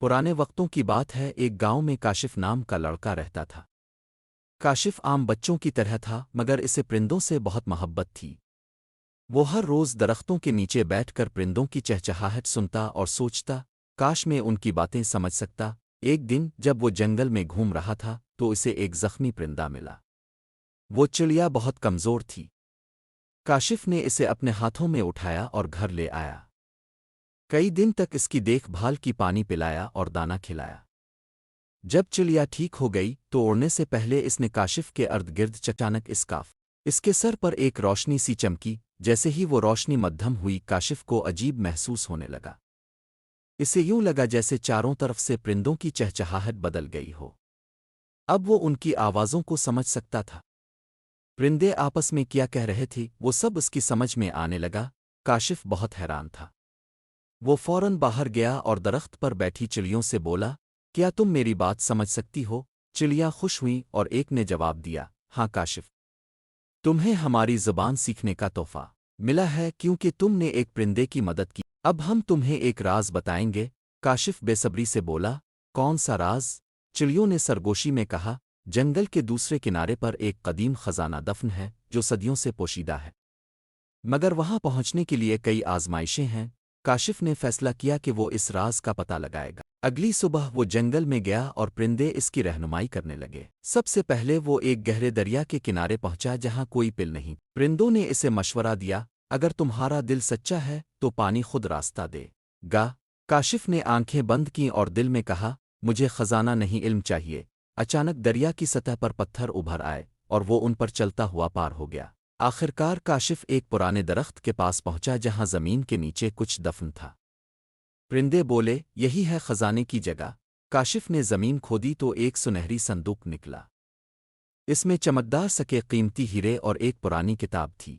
पुराने वक्तों की बात है। एक गांव में काशिफ नाम का लड़का रहता था। काशिफ आम बच्चों की तरह था, मगर इसे परिंदों से बहुत मोहब्बत थी। वो हर रोज़ दरख्तों के नीचे बैठकर परिंदों की चहचहाहट सुनता और सोचता, काश मैं उनकी बातें समझ सकता। एक दिन जब वो जंगल में घूम रहा था तो इसे एक जख्मी परिंदा मिला। वो चिड़िया बहुत कमज़ोर थी। काशिफ ने इसे अपने हाथों में उठाया और घर ले आया। कई दिन तक इसकी देखभाल की, पानी पिलाया और दाना खिलाया। जब चिड़िया ठीक हो गई तो उड़ने से पहले इसने काशिफ के अर्द गिर्द अचानक इसके सर पर एक रोशनी सी चमकी। जैसे ही वो रोशनी मध्यम हुई, काशिफ को अजीब महसूस होने लगा। इसे यूं लगा जैसे चारों तरफ से परिंदों की चहचहाहट बदल गई हो। अब वो उनकी आवाज़ों को समझ सकता था। परिंदे आपस में क्या कह रहे थे वो सब उसकी समझ में आने लगा। काशिफ बहुत हैरान था। वो फौरन बाहर गया और दरख्त पर बैठी चिड़ियों से बोला, क्या तुम मेरी बात समझ सकती हो? चिड़ियाँ खुश हुईं और एक ने जवाब दिया, हाँ काशिफ, तुम्हें हमारी ज़बान सीखने का तोहफा मिला है क्योंकि तुमने एक परिंदे की मदद की। अब हम तुम्हें एक राज बताएंगे। काशिफ बेसब्री से बोला, कौन सा राज? चिड़ियों ने सरगोशी में कहा, जंगल के दूसरे किनारे पर एक कदीम खजाना दफन है जो सदियों से पोशीदा है, मगर वहां पहुंचने के लिए कई आजमाइशें हैं। काशिफ ने फैसला किया कि वो इस राज का पता लगाएगा। अगली सुबह वो जंगल में गया और परिंदे इसकी रहनुमाई करने लगे। सबसे पहले वो एक गहरे दरिया के किनारे पहुंचा जहां कोई पिल नहीं। परिंदों ने इसे मशवरा दिया, अगर तुम्हारा दिल सच्चा है तो पानी खुद रास्ता देगा। काशिफ ने आंखें बंद की और दिल में कहा, मुझे खजाना नहीं, इल्म चाहिए। अचानक दरिया की सतह पर पत्थर उभर आए और वो उन पर चलता हुआ पार हो गया। आखिरकार काशिफ एक पुराने दरख्त के पास पहुंचा जहां जमीन के नीचे कुछ दफन था। परिंदे बोले, यही है खजाने की जगह। काशिफ ने जमीन खोदी तो एक सुनहरी संदूक निकला। इसमें चमकदार सके कीमती हीरे और एक पुरानी किताब थी।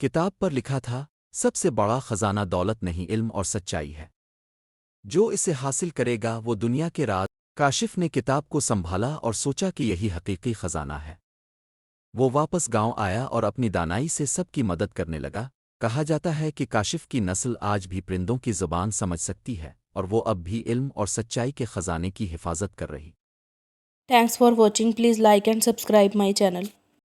किताब पर लिखा था, सबसे बड़ा खजाना दौलत नहीं, इल्म और सच्चाई है। जो इसे हासिल करेगा वो दुनिया के राज। काशिफ ने किताब को संभाला और सोचा कि यही हकीकी खजाना है। वो वापस गांव आया और अपनी दानाई से सबकी मदद करने लगा। कहा जाता है कि काशिफ की नस्ल आज भी परिंदों की ज़ुबान समझ सकती है और वो अब भी इल्म और सच्चाई के खजाने की हिफाजत कर रही। Thanks for watching. Please like and subscribe my channel.